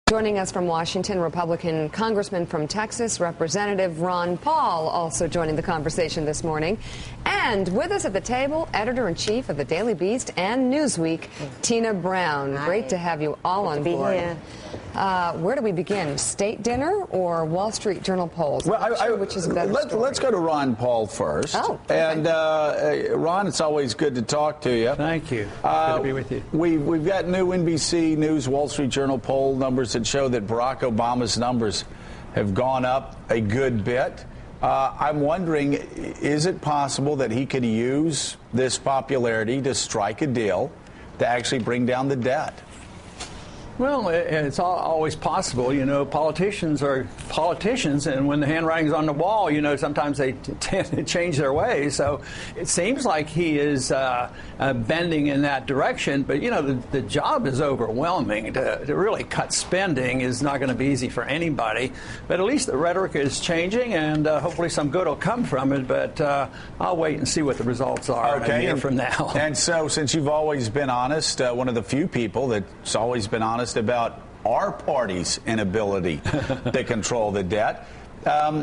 Joining us from Washington, Republican Congressman from Texas, Representative Ron Paul, also joining the conversation this morning. And with us at the table, Editor-in-Chief of the Daily Beast and Newsweek, Tina Brown. Hi. Great to have you all on board. Here. Where do we begin? State dinner or Wall Street Journal polls? Well, I'm not sure which is a better story. Let's go to Ron Paul first. Oh, okay. And Ron, it's always good to talk to you. Thank you. Good to be with you. We've got new NBC News Wall Street Journal poll numbers that show that Barack Obama's numbers have gone up a good bit. I'm wondering, is it possible that he could use this popularity to strike a deal to actually bring down the debt? Well, it's always possible. You know, politicians are politicians, and when the handwriting's on the wall, you know, sometimes they tend to change their ways. So it seems like he is bending in that direction. But, you know, the job is overwhelming. To really cut spending is not going to be easy for anybody. But at least the rhetoric is changing, and hopefully some good will come from it. But I'll wait and see what the results are a year from now. And so, since you've always been honest, one of the few people that's always been honest about our party's inability to control the debt.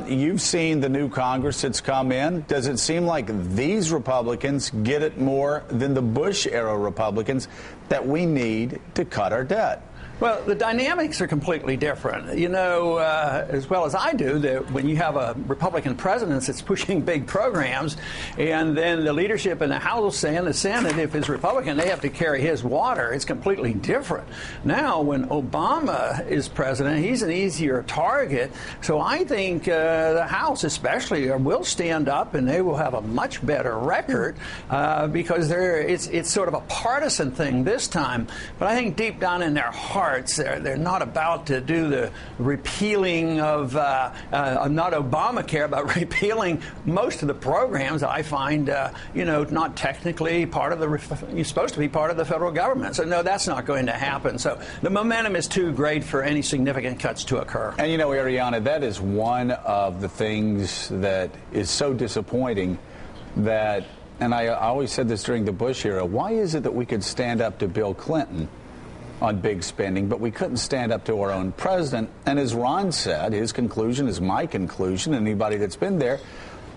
You've seen the new Congress that's come in. Does it seem like these Republicans get it more than the Bush-era Republicans that we need to cut our debt? Well, the dynamics are completely different. You know, as well as I do, that when you have a Republican president that's pushing big programs, and then the leadership in the House and the Senate, if it's Republican, they have to carry his water. It's completely different. Now, when Obama is president, he's an easier target. So I think the House especially will stand up, and they will have a much better record because it's sort of a partisan thing this time. But I think deep down in their heart, they're not about to do the repealing of not Obamacare, but repealing most of the programs I find, not technically part of you're supposed to be part of the federal government. So, no, that's not going to happen. So the momentum is too great for any significant cuts to occur. And, you know, Arianna, that is one of the things that is so disappointing that, and I always said this during the Bush era, why is it that we could stand up to Bill Clinton on big spending, but we couldn't stand up to our own president? And as Ron said, his conclusion is my conclusion, anybody that's been there,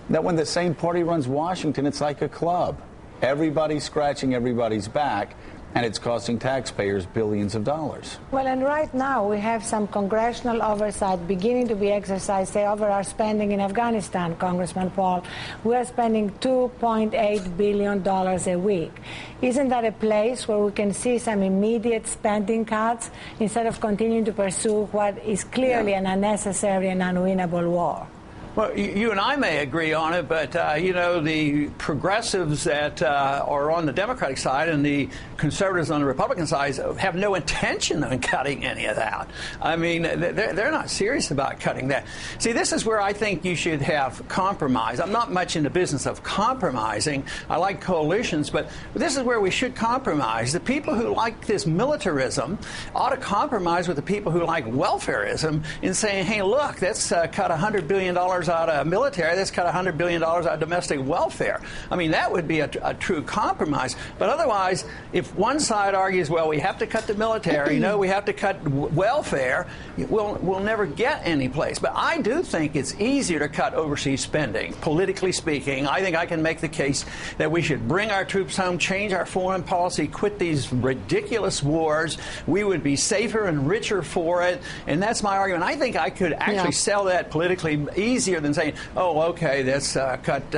that when the same party runs Washington, it's like a club. Everybody's scratching everybody's back, and it's costing taxpayers billions of dollars. Well, and right now we have some congressional oversight beginning to be exercised, say, over our spending in Afghanistan, Congressman Paul. We are spending $2.8 billion a week. Isn't that a place where we can see some immediate spending cuts instead of continuing to pursue what is clearly an unnecessary and unwinnable war? Well, you and I may agree on it, but, the progressives that are on the Democratic side and the conservatives on the Republican side have no intention of cutting any of that. I mean, they're not serious about cutting that. See, this is where I think you should have compromise. I'm not much in the business of compromising. I like coalitions, but this is where we should compromise. The people who like this militarism ought to compromise with the people who like welfarism in saying, hey, look, let's cut $100 billion out of military, let's cut $100 billion out of domestic welfare. I mean, that would be a true compromise. But otherwise, if one side argues, well, we have to cut the military, we have to cut welfare, we'll never get any place. But I do think it's easier to cut overseas spending, politically speaking. I think I can make the case that we should bring our troops home, change our foreign policy, quit these ridiculous wars. We would be safer and richer for it. And that's my argument. I think I could actually sell that politically easier than saying, oh, okay, let's cut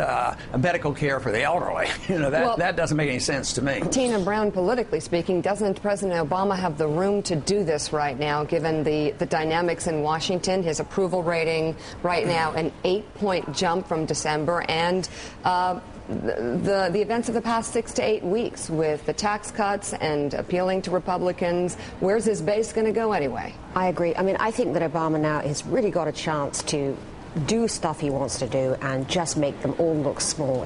medical care for the elderly. That doesn't make any sense to me. Tina Brown, politically speaking, doesn't President Obama have the room to do this right now, given the dynamics in Washington, his approval rating right now, an 8-point jump from December, and the events of the past 6 to 8 weeks with the tax cuts and appealing to Republicans? Where's his base going to go anyway? I agree. I mean, I think that Obama now has really got a chance to do stuff he wants to do and just make them all look small.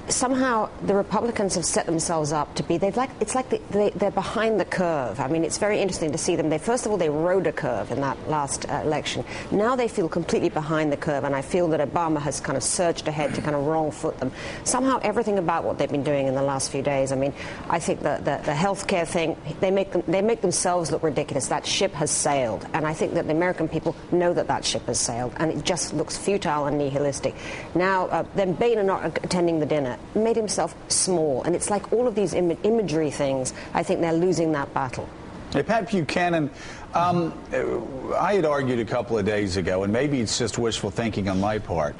somehow the Republicans have set themselves up to be, it's like they're behind the curve. I mean, it's very interesting to see them. First of all, they rode a curve in that last election. Now they feel completely behind the curve, and I feel that Obama has kind of surged ahead to kind of wrong foot them. Somehow everything about what they've been doing in the last few days, I mean, I think that the health care thing, they make themselves look ridiculous. That ship has sailed, and I think that the American people know that ship has sailed, and it just looks futile and nihilistic. Now, then Boehner not attending the dinner made himself small, and it's like all of these imagery things. I think they're losing that battle. Hey, Pat Buchanan, I had argued a couple of days ago, and maybe it's just wishful thinking on my part,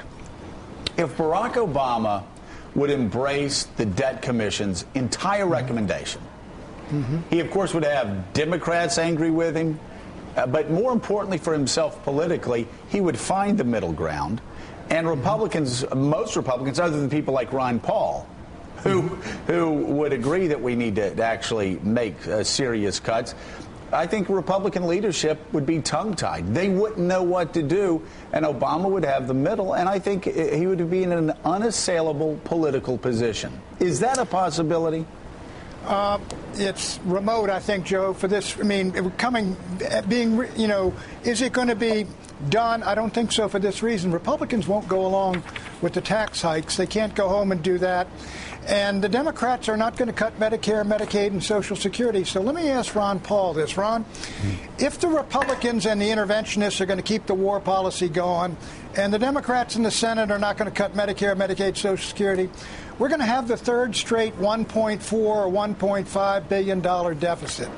if Barack Obama would embrace the Debt Commission's entire recommendation, he, of course, would have Democrats angry with him, but more importantly for himself politically, he would find the middle ground. And Republicans, most Republicans, other than people like Ron Paul, who would agree that we need to actually make serious cuts, I think Republican leadership would be tongue-tied. They wouldn't know what to do, and Obama would have the middle, and I think he would be in an unassailable political position. Is that a possibility? It's remote, I think, Joe, for this. I mean, is it going to be done? I don't think so for this reason. Republicans won't go along with the tax hikes. They can't go home and do that. And the Democrats are not going to cut Medicare, Medicaid, and Social Security. So let me ask Ron Paul this. Ron, if the Republicans and the interventionists are going to keep the war policy going, and the Democrats in the Senate are not going to cut Medicare, Medicaid, Social Security, we're going to have the third straight $1.4 or $1.5 billion deficit.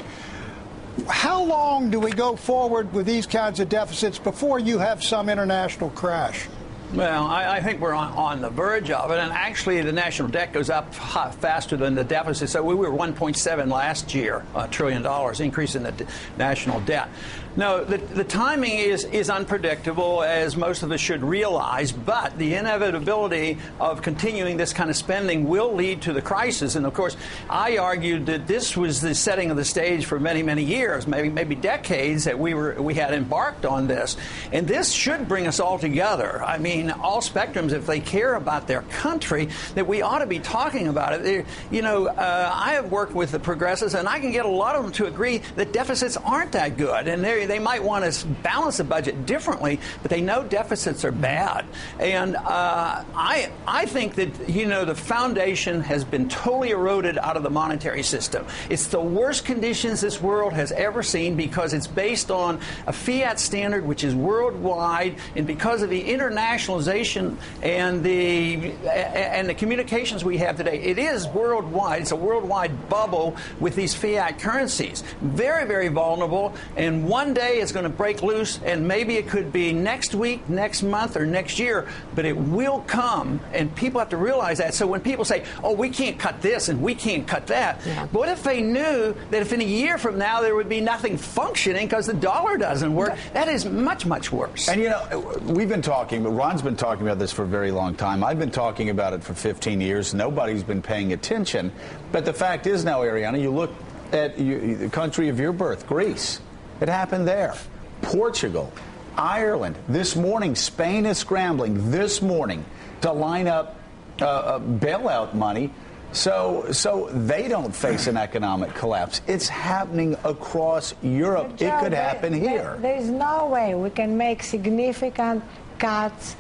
How long do we go forward with these kinds of deficits before you have some international crash? Well, I think we're on the verge of it, and actually the national debt goes up faster than the deficit. So we were 1.7 last year, $1 trillion increase in the national debt. No, the timing is unpredictable, as most of us should realize, but the inevitability of continuing this kind of spending will lead to the crisis. And of course, I argued that this was the setting of the stage for many, many years, maybe decades, that we had embarked on this. And this should bring us all together. I mean, all spectrums, if they care about their country, that we ought to be talking about it. I have worked with the progressives, and I can get a lot of them to agree that deficits aren't that good, and they might want to balance the budget differently, but they know deficits are bad. And I think that, the foundation has been totally eroded out of the monetary system. It's the worst conditions this world has ever seen because it's based on a fiat standard which is worldwide, and because of the internationalization and the communications we have today, it is worldwide. It's a worldwide bubble with these fiat currencies. Very, very vulnerable, and one day it's going to break loose, and maybe it could be next week, next month, or next year, but it will come, and people have to realize that. So when people say, oh, we can't cut this and we can't cut that, what if they knew that if in a year from now there would be nothing functioning because the dollar doesn't work? That is much, much worse. And, we've been talking, but Ron's been talking about this for a very long time. I've been talking about it for 15 years. Nobody's been paying attention. But the fact is now, Arianna, you look at the country of your birth, Greece. It happened there. Portugal, Ireland. This morning, Spain is scrambling this morning to line up bailout money so they don't face an economic collapse. It's happening across Europe. Joe, it could happen here. There's no way we can make significant cuts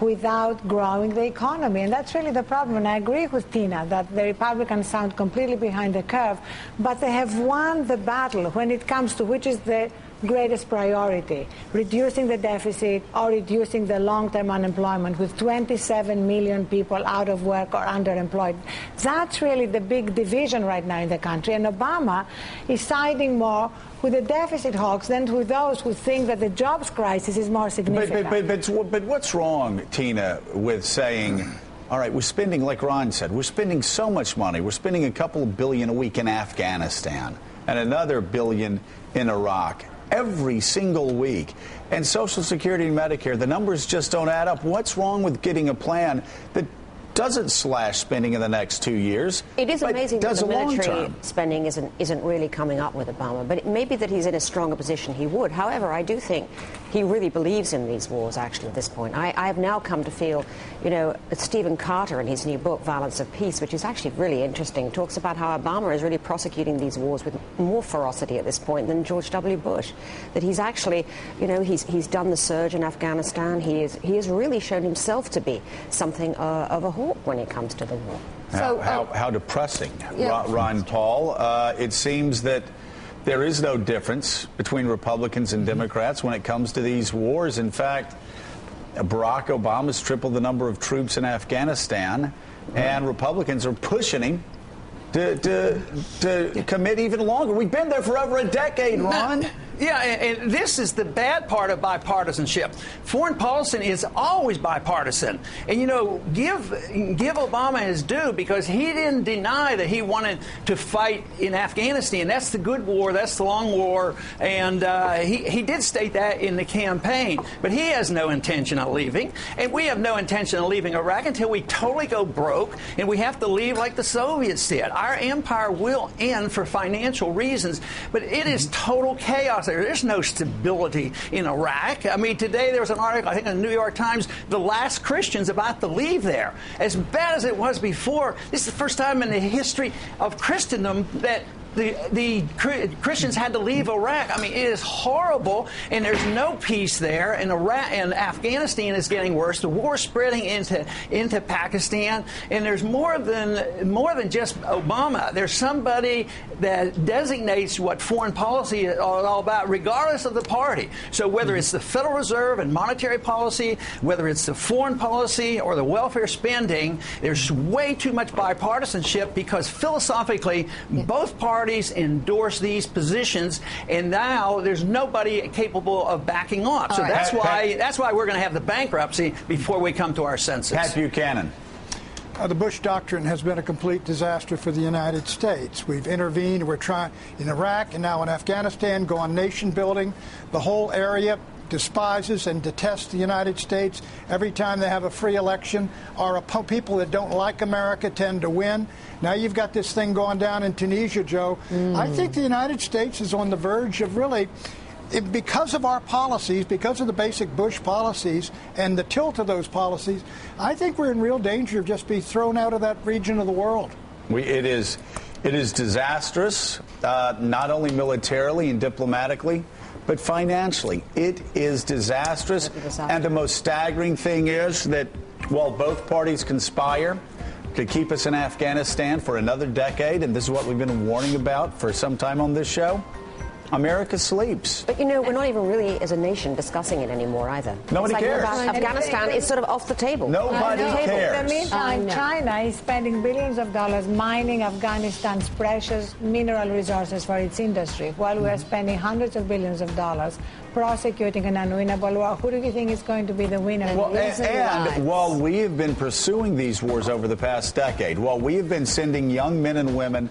without growing the economy. And that's really the problem. And I agree with Tina that the Republicans sound completely behind the curve, but they have won the battle when it comes to which is the greatest priority, reducing the deficit or reducing the long-term unemployment with 27 million people out of work or underemployed. That's really the big division right now in the country. And Obama is siding more with the deficit hawks than with those who think that the jobs crisis is more significant. But what's wrong, Tina, with saying, all right, we're spending, like Ron said, we're spending so much money. We're spending a couple of billion a week in Afghanistan and another billion in Iraq every single week. And Social Security and Medicare, the numbers just don't add up. What's wrong with getting a plan that doesn't slash spending in the next 2 years. It is amazing that the military long-term spending isn't really coming up with Obama, but it may be that he's in a stronger position he would. However, I do think he really believes in these wars, actually, at this point. I have now come to feel, you know, Stephen Carter in his new book, Violence of Peace, which is actually really interesting, talks about how Obama is really prosecuting these wars with more ferocity at this point than George W. Bush. That he's actually, you know, he's done the surge in Afghanistan. He has really shown himself to be something of a hawk when it comes to the war. So, how depressing, yeah. Ron Paul. It seems that there is no difference between Republicans and Democrats when it comes to these wars. In fact, Barack Obama's tripled the number of troops in Afghanistan, and Republicans are pushing him to commit even longer. We've been there for over a decade, Ron. Yeah, and this is the bad part of bipartisanship. Foreign policy is always bipartisan. And, you know, give Obama his due, because he didn't deny that he wanted to fight in Afghanistan. That's the good war. That's the long war. And he did state that in the campaign. But he has no intention of leaving. And we have no intention of leaving Iraq until we totally go broke and we have to leave like the Soviets did. Our empire will end for financial reasons, but it is total chaos. There's no stability in Iraq. I mean, today there was an article, I think, in the New York Times, the last Christians about to leave there. As bad as it was before, this is the first time in the history of Christendom that the Christians had to leave Iraq. I mean, it is horrible, and there's no peace there. And Iraq and Afghanistan is getting worse. The war is spreading into Pakistan, and there's more than just Obama. There's somebody that designates what foreign policy is all about, regardless of the party. So whether it's the Federal Reserve and monetary policy, whether it's the foreign policy or the welfare spending, there's way too much bipartisanship, because philosophically, both parties endorse these positions, and now there's nobody capable of backing off. So that's why we're going to have the bankruptcy before we come to our senses. Pat Buchanan. The Bush doctrine has been a complete disaster for the United States. We've intervened. We're trying in Iraq and now in Afghanistan, go on nation building. The whole area despises and detests the United States. Every time they have a free election, our people that don't like America tend to win. Now you've got this thing going down in Tunisia, Joe. I think the United States is on the verge of really, because of our policies, because of the basic Bush policies and the tilt of those policies, I think we're in real danger of just being thrown out of that region of the world. It is disastrous, not only militarily and diplomatically, but financially. It is disastrous. And the most staggering thing is that while both parties conspire to keep us in Afghanistan for another decade, and this is what we've been warning about for some time on this show, America sleeps. But, you know, we're not even really, as a nation, discussing it anymore either. Nobody cares. Afghanistan is sort of off the table. Nobody cares. In the meantime, China is spending billions of dollars mining Afghanistan's precious mineral resources for its industry, while we are spending hundreds of billions of dollars prosecuting an unwinnable war. Who do you think is going to be the winner? Well, and while we have been pursuing these wars over the past decade, while we have been sending young men and women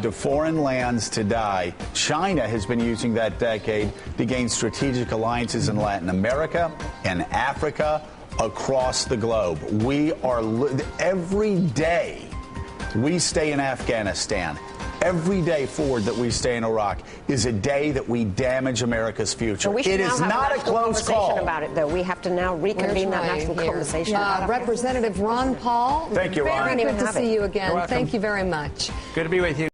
to foreign lands to die, China has been using that decade to gain strategic alliances in Latin America and Africa, across the globe. We are every day we stay in Afghanistan. Every day forward that we stay in Iraq is a day that we damage America's future. It is not a close call about it, though. We have to now reconvene that national conversation. Representative Ron Paul. Thank you, Ron. Very good to see you again. Thank you very much. Good to be with you.